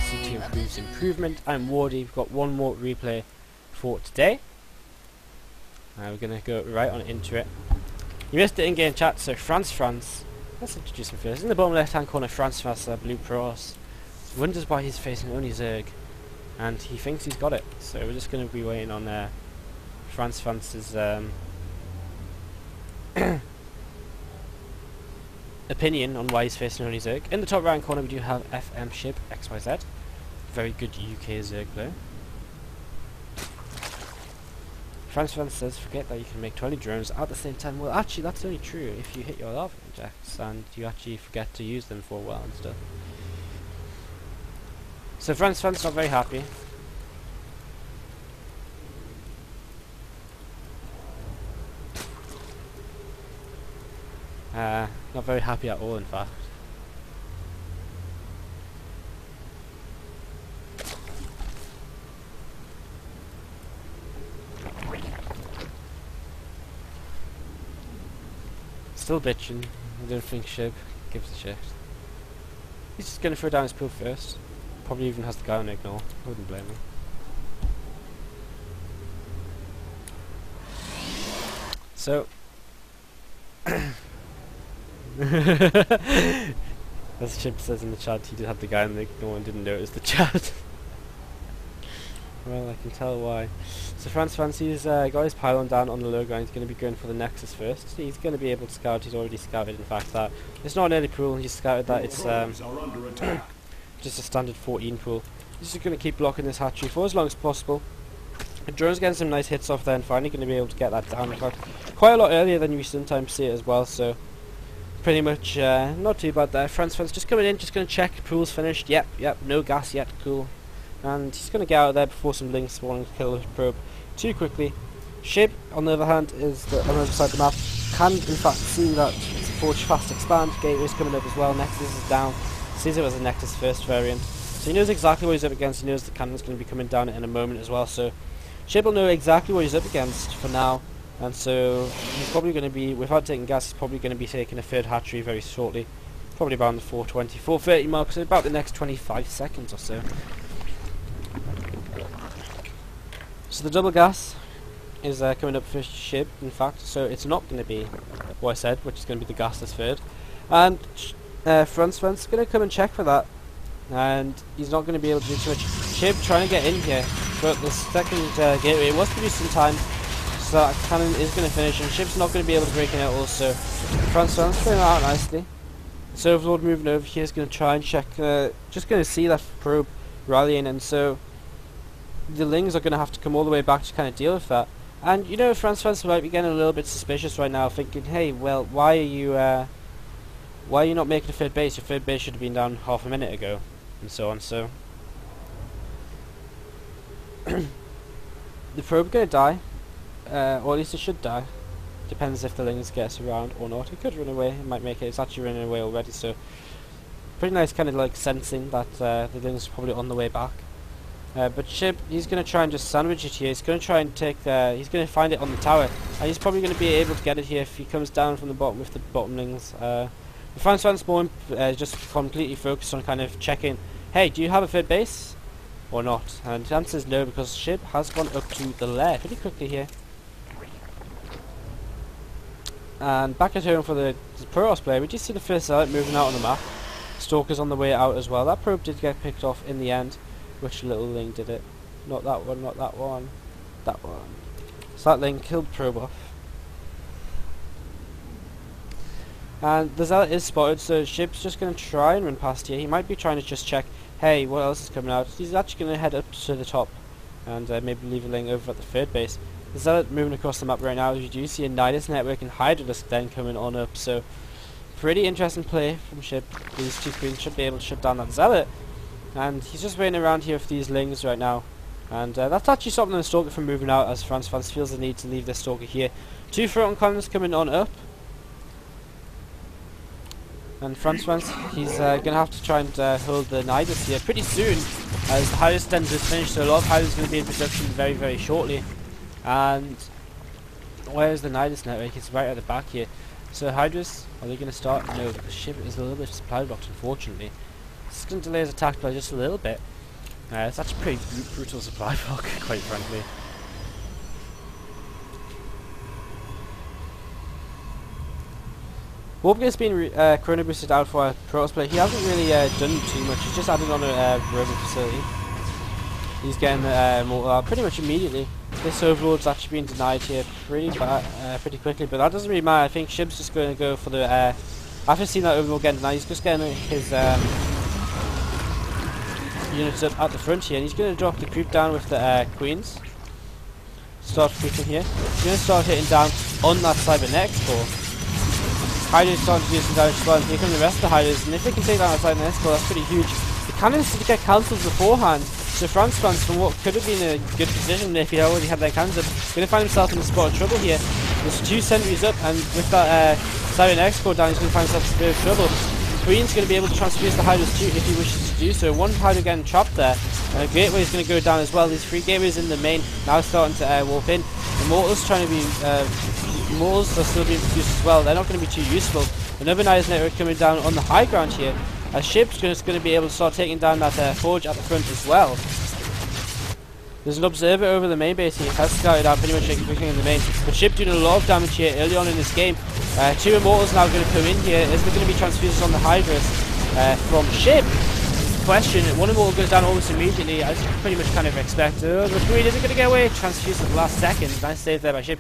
listening to Improves Improvement. I'm Wardí. We've got one more replay for today. We're going to go right on into it. You missed the in-game chat, so France. Let's introduce him first. In the bottom left-hand corner, France, blue pros. Wonders why he's facing only Zerg, and he thinks he's got it. So we're just going to be waiting on France's opinion on why he's facing only Zerg. In the top right corner we do have Shibbxyz, very good UK Zerg player. France says, forget that you can make 20 drones at the same time. Well, actually that's only true if you hit your lava injects and you actually forget to use them for a while and stuff. So France not very happy. Not very happy at all, in fact. Still bitching. I don't think Shib gives a shit. He's just gonna throw down his pool first. Probably even has the guy on ignore. I wouldn't blame him. So as Chip says in the chat, he did have the guy on the ignore and didn't notice the chat. Well, I can tell why. So he's got his pylon down on the low ground. He's going to be going for the Nexus first. He's going to be able to scout. He's already scouted, in fact, that it's not an early pool. He's scouted that it's just a standard 14 pool. He's just going to keep blocking this hatchery for as long as possible. The drone's getting some nice hits off there and finally going to be able to get that down. In fact, quite a lot earlier than we sometimes see it as well, so pretty much not too bad there. France just coming in, just going to check. Pool's finished. Yep, no gas yet. Cool. And he's going to get out of there before some lings spawn and kill the probe too quickly. Shib, on the other hand, is on the other side of the map. Can, in fact, see that it's a Forge Fast Expand. Gateway's coming up as well. Nexus is down. Sees it as a Nexus first variant. So he knows exactly what he's up against. He knows the cannon's going to be coming down in a moment as well. So Shib will know exactly what he's up against for now. And so he's probably going to be, without taking gas, he's probably going to be taking a third hatchery very shortly. Probably around the 4:20, 4:30 mark, so about the next 25 seconds or so. So the double gas is coming up for Shib, in fact, so it's not going to be what I said, which is going to be the gasless third. And France is going to come and check for that, and he's not going to be able to do too much. Shib trying to get in here, but the second gateway was produced in time, so that cannon is going to finish, and Shib's not going to be able to break in it also. France playing out nicely. So Overlord moving over here is going to try and check, just going to see that probe rallying, and so the lings are going to have to come all the way back to kind of deal with that. And you know, France might be getting a little bit suspicious right now, thinking, hey, well, why are you not making a third base? Your third base should have been down half a minute ago, and so on. So the probe going to die, or at least it should die. Depends if the lings gets around or not. It could run away. It might make it. It's actually running away already. So pretty nice, kind of like sensing that the lings are probably on the way back. But Shib, he's going to try and just sandwich it here. He's going to try and take he's going to find it on the tower, and he's probably going to be able to get it here if he comes down from the bottom with the bottomlings. France more just completely focused on kind of checking, hey, do you have a third base or not? And the answer is no, because Shib has gone up to the lair pretty quickly here. And back at home for the Protoss player, we just see the first Zealot moving out on the map. Stalker's on the way out as well. That probe did get picked off in the end. Which little ling did it? Not that one, not that one. That one. So that ling killed probe off. And the Zealot is spotted, so Shib's just going to try and run past here. He might be trying to just check, hey, what else is coming out? He's actually going to head up to the top and maybe leave a ling over at the third base. The Zealot moving across the map right now. You do see a Nidus network and Hydralisk then coming on up, so pretty interesting play from Shib. These two queens should be able to shut down that Zealot. And he's just waiting around here for these lings right now. And that's actually stopping the Stalker from moving out, as France feels the need to leave this Stalker here. Two Photon Cannons coming on up. And France, he's going to have to try and hold the Nidus here pretty soon, as the Hydralisk stand is finished, so a lot of Hydralisk is going to be in production very, very shortly. And where is the Nidus network? It's right at the back here. So Hydralisk, are they going to start? No, the ship is a little bit supply blocked, unfortunately. This is going to delay his attack by just a little bit. It's actually pretty brutal supply block, quite frankly. Wardí's been chrono boosted out for a Protoss play. He hasn't really done too much. He's just added on a rover facility. He's getting mortal out pretty much immediately. This overlord's actually been denied here pretty quickly, but that doesn't really matter. I think Shibb's just going to go for the. After seeing that overlord getting denied, he's just getting his units up at the front here, and he's going to drop the creep down with the queens. Start creeping here. He's going to start hitting down on that cybernetics core. Hydra's starting to do some damage as well, and here come the rest of the Hydras, and if they can take down that cybernetics core, that's pretty huge. The cannons did get cancelled beforehand, so FRANCEFRANCE, from what could have been a good position if he already had their cannons up, is going to find himself in a spot of trouble here. There's 2 sentries up, and with that cybernetics core down, he's going to find himself in a bit of trouble. Queen's going to be able to transfuse the Hydras too if he wishes to do so. One Hydra getting trapped there, and a gateway is going to go down as well. These 3 gateways in the main now starting to warp in. The mortals trying to be mortals are still being produced as well. They're not going to be too useful. Another nice network coming down on the high ground here. As Shibb's just going to be able to start taking down that forge at the front as well. There's an observer over the main base here. He has scouted out pretty much everything in the main. But Shibb doing a lot of damage here early on in this game. 2 immortals now going to come in here. Is there going to be transfuses on the Hydras from Shibb? Question. 1 immortal goes down almost immediately, as you pretty much kind of expect. The Queen isn't going to get away. Transfused at the last second. Nice save there by Shibb.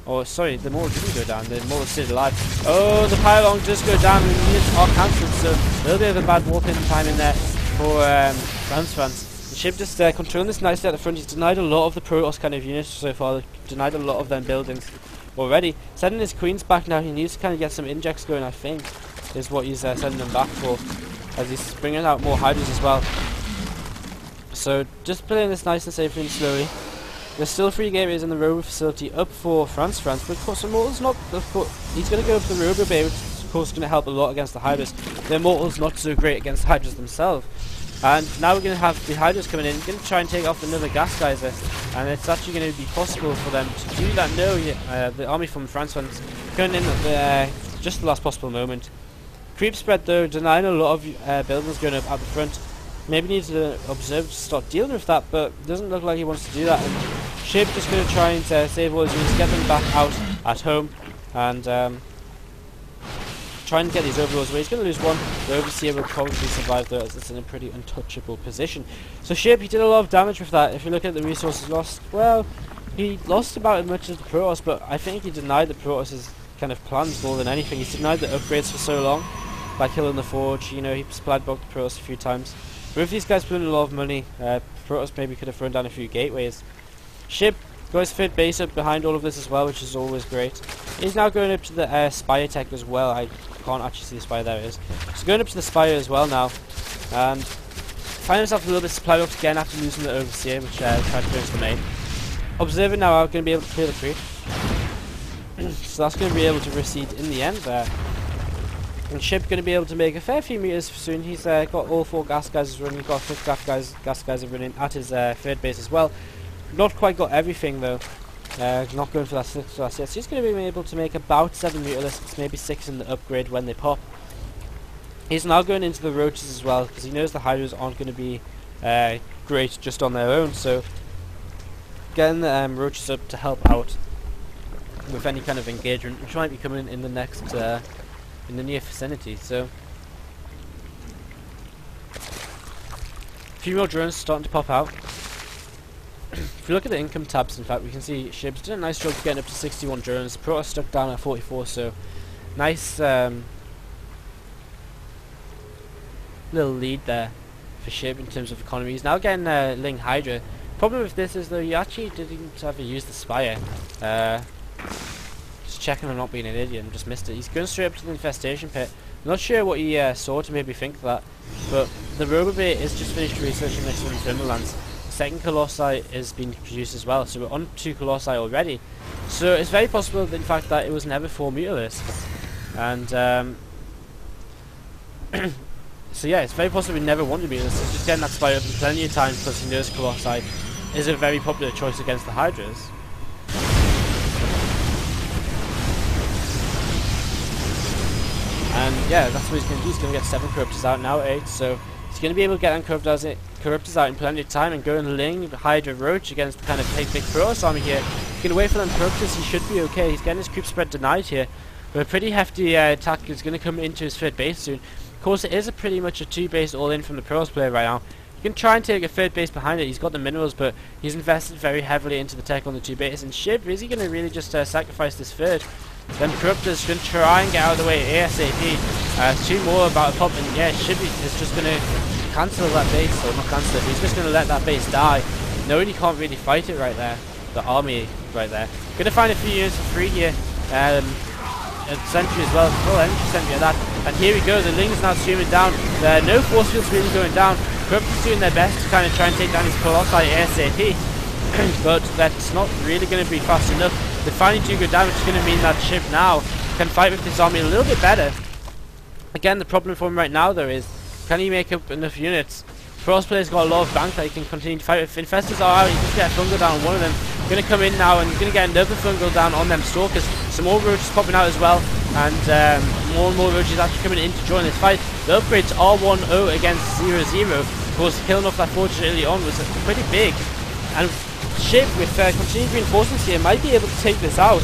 Oh, sorry, the mortal didn't go down. The mortal stayed alive. Oh, the pylon does go down, and the units are cancelled. So a little bit of a bad warp-in time in there for FRANCEFRANCE. Shibb just controlling this nicely at the front. He's denied a lot of the Protoss kind of units so far. Denied a lot of them buildings already. Sending his queens back now. He needs to kind of get some injects going, I think, is what he's sending them back for, as he's bringing out more Hydras as well. So just playing this nice and safe and slowly. There's still 3 gateways in the rover facility up for FRANCEFRANCE, but of course the mortal's not. He's going to go for the rover bay, which is of course going to help a lot against the Hydras. The mortal's not so great against the Hydras themselves. And now we're going to have the Hydras coming in, going to try and take off another gas geyser, and it's actually going to be possible for them to do that. No, the army from FRANCEFRANCE coming in at just the last possible moment. Creep spread though, denying a lot of buildings going up at the front. Maybe needs to observe to start dealing with that, but it doesn't look like he wants to do that. And Shibb just going to try and save all his units, get them back out at home, and try and get these overlords away. He's going to lose 1. The overseer will probably survive though, as it's in a pretty untouchable position. So Shibb, he did a lot of damage with that. If you look at the resources lost, well, he lost about as much as the Protoss, but I think he denied the Protoss' kind of plans more than anything. He's denied the upgrades for so long by killing the forge. You know, he supplied blocked the Protoss a few times. But if these guys put in a lot of money, Protoss maybe could have thrown down a few gateways. Shibb got his 3rd base up behind all of this as well, which is always great. He's now going up to the Spire tech as well. I can't actually see the Spire, there it is. So going up to the Spire as well now. And find himself a little bit supply box again after losing the Overseer, which tried to go into the main. Observer now are going to be able to clear the creep. So that's going to be able to recede in the end there. And Shibb going to be able to make a fair few meters soon. He's got all 4 gas geysers running. He's got 5th gas geyser running at his 3rd base as well. Not quite got everything though. Not going for that 6 class yet. So he's going to be able to make about 7 mutalisks, maybe 6 in the upgrade when they pop. He's now going into the roaches as well, because he knows the Hydras aren't going to be great just on their own. So getting the roaches up to help out with any kind of engagement, which might be coming in the next in the near vicinity. So a few more drones starting to pop out. If you look at the income tabs, in fact, we can see Shibb's did a nice job getting up to 61 drones. Protoss stuck down at 44, so nice little lead there for Shibb in terms of economy. He's now getting Ling Hydra. Problem with this is though, you actually didn't ever use the Spire. Just checking on not being an idiot and just missed it. He's going straight up to the infestation pit. I'm not sure what he saw to maybe think that, but the Robobay is just finished researching next to the Timberlands. Second Colossi is being produced as well, so we're on 2 Colossi already. So it's very possible that, in fact, that it was never 4 Mutalisks. And so yeah, it's very possible we never wanted Mutalisks. It's just getting that Spire up plenty of times because he knows Colossi is a very popular choice against the Hydras. And yeah, that's what he's going to do. He's going to get 7 Corruptors out now, 8. So he's going to be able to get them Corruptors out in plenty of time and go and Ling, Hydra, Roach against the kind of big Protoss army here. You can wait for them Corruptors, he should be okay. He's getting his creep spread denied here. But a pretty hefty attack is going to come into his third base soon. Of course, it is pretty much a 2-base all-in from the Protoss player right now. You can try and take a third base behind it. He's got the minerals, but he's invested very heavily into the tech on the 2 base. And Shib, is he going to really just sacrifice this third? Then Corruptors can try and get out of the way ASAP. 2 more about to pop, and yeah, Shib is just going to cancel that base, or not cancel it, he's just going to let that base die. Knowing he can't really fight it right there. The army right there. Going to find a few units for free here. Sentry as well, full energy sentry at that. And here we go, the Ling's now streaming down. No force fields really going down. Corruptors doing their best to kind of try and take down his Colossi ASAP. But that's not really going to be fast enough. They finally do go down, which is going to mean that Shib now can fight with his army a little bit better. Again, the problem for him right now though is, can he make up enough units? Protoss player's got a lot of bank that he can continue to fight with. Infestors are out, he just get a fungal down on one of them. Going to come in now and he's going to get another fungal down on them Stalkers. Some more roaches popping out as well, and more and more roaches actually coming in to join this fight. The upgrades are 1-0 against 0-0. Of course, killing off that fortress early on was pretty big. And Shib, with continued reinforcements here, might be able to take this out.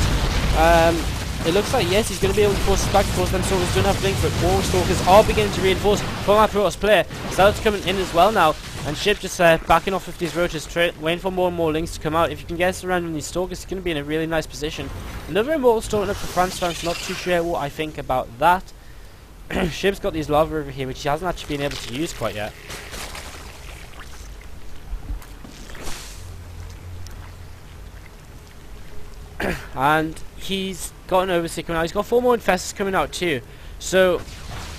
It looks like, yes, he's going to be able to force us back. Of course, them Stalkers don't have blink, but more Stalkers are beginning to reinforce from our Protoss player. Zealot's coming in as well now, and Shib just backing off with these roaches, waiting for more and more links to come out. If you can get surrounded these Stalkers, he's going to be in a really nice position. Another Immortal starting up for FRANCEFRANCE, not too sure what I think about that. Shib's got these lava over here, which he hasn't actually been able to use quite yet. And he's got an overseer coming out. He's got 4 more infestors coming out too. So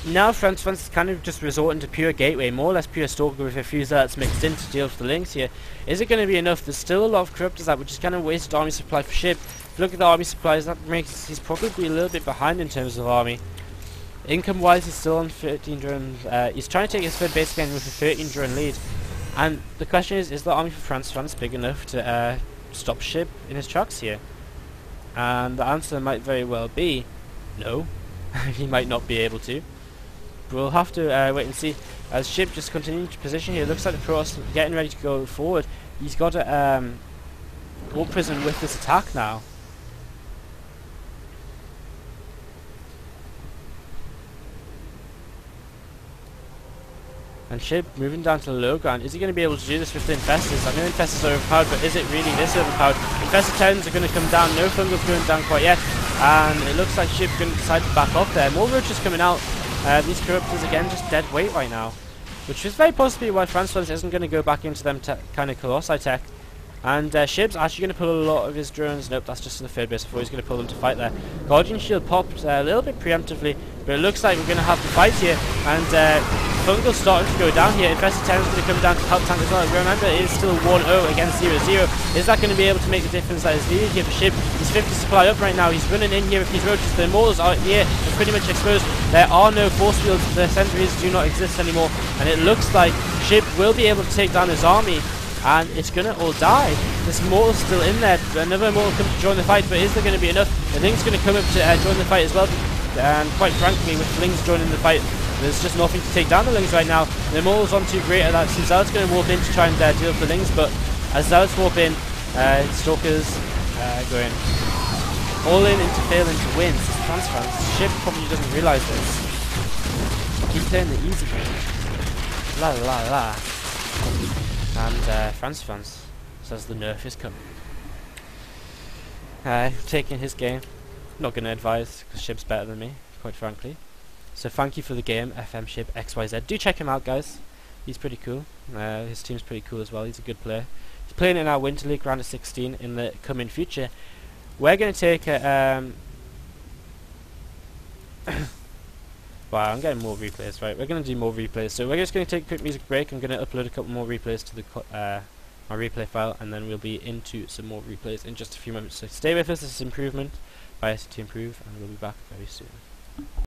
now FRANCEFRANCE is kind of just resorting to pure gateway, more or less pure stalker with a few zealots mixed in to deal with the links here. Is it going to be enough? There's still a lot of corruptors out, which is kind of wasted army supply for Shib. If you look at the army supplies, that makes he's probably a little bit behind in terms of army. Income wise, he's still on 13 drones. He's trying to take his third base again with a 13 drone lead. And the question is the army for FRANCEFRANCE big enough to stop Shib in his tracks here? And the answer might very well be no. He might not be able to. We'll have to wait and see. As Shib just continuing to position here, looks like the Protoss getting ready to go forward. He's got to go prison with this attack now. And Shib moving down to the low ground. Is he going to be able to do this with the infestors? I know infestors are overpowered, but is it really this overpowered? Infestor towns are going to come down. No fungals going down quite yet. And it looks like Shib's going to decide to back off there. More roaches coming out. These corruptors again just dead weight right now. Which is very possibly why FRANCEFRANCE isn't going to go back into them kind of Colossi tech. And Shib's actually going to pull a lot of his drones. Nope, that's just in the third base before he's going to pull them to fight there. Guardian Shield popped a little bit preemptively, but it looks like we're going to have the fight here. And Fungal's starting to go down here. Infested Terror's going to come down to help tank as well. Remember, it is still 1-0 against 0-0. Is that going to be able to make the difference that is needed here for Shib? He's 50 supply up right now. He's running in here with these roaches. The Immortals are here and pretty much exposed. There are no force fields. The sentries do not exist anymore. And it looks like Shib will be able to take down his army. And it's gonna all die. This Immortal's still in there. Another Immortal comes to join the fight, but is there gonna be enough? The Ling's gonna come up to join the fight as well. And quite frankly, with Lings joining the fight, there's just nothing to take down the Lings right now. The Immortal's on too great at that. So Zealot's gonna warp in to try and deal with the Lings, but as Zealots warp in, Stalkers going all in into failing to win. FRANCEFRANCE. Shib probably doesn't realise this. Keep playing the easy game. La la la. And FRANCEFRANCE says the nerf is coming. Taking his game. Not going to advise, because Shib's better than me, quite frankly. So thank you for the game, FM Shibbxyz. Do check him out, guys. He's pretty cool. His team's pretty cool as well. He's a good player. He's playing in our Winter League round of 16 in the coming future. We're going to take a... Wow, I'm getting more replays, right? We're going to do more replays. So we're just going to take a quick music break. I'm going to upload a couple more replays to the my replay file, and then we'll be into some more replays in just a few moments. So stay with us. This is Improvement by SCT Improve, and we'll be back very soon.